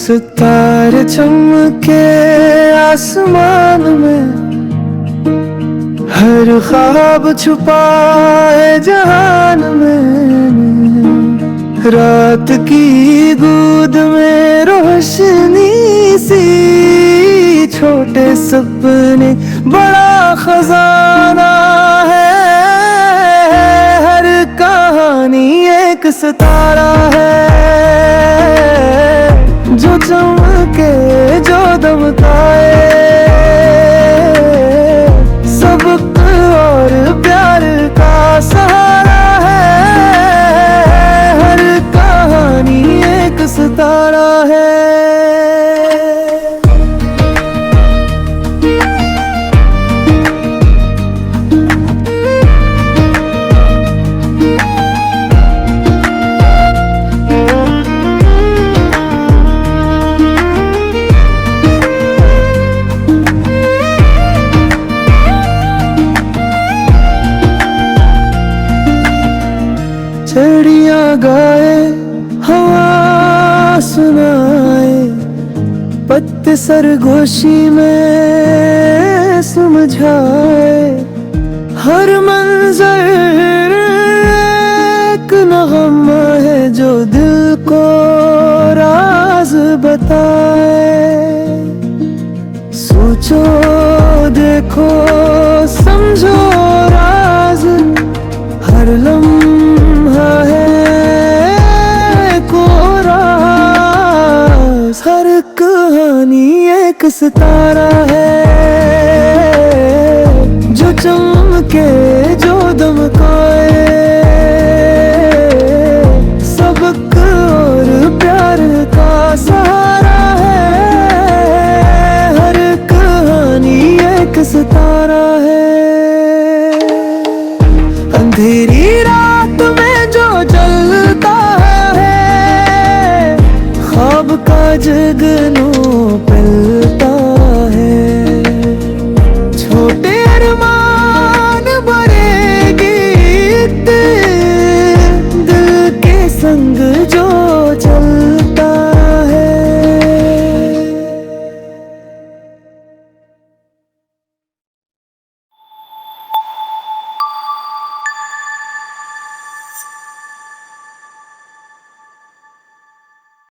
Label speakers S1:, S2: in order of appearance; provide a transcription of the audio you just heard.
S1: सितारे चमके आसमान में, हर ख्वाब छुपा है जहान में। रात की गूद में रोशनी सी, छोटे सपने बड़ा खजाना है। हर कहानी एक सितारा है, जो चमके जो दमकाए, सबक और प्यार का सहारा है। हर कहानी एक सितारा है। चिड़िया गाए, हवा सुनाए, पत्ते सरगोशी में समझाए। हर मंजर एक नगमा है, जो दिल को राज बताए। सोचो देखो समझो राज, हर लम्हा है कोरा। हर कहानी एक सितारा है, जो चमके जो दमकाए, सबक और प्यार का सहारा है। हर कहानी एक सितारा है। अंधेरी रात में जो जलता है, ख्वाब का जगनू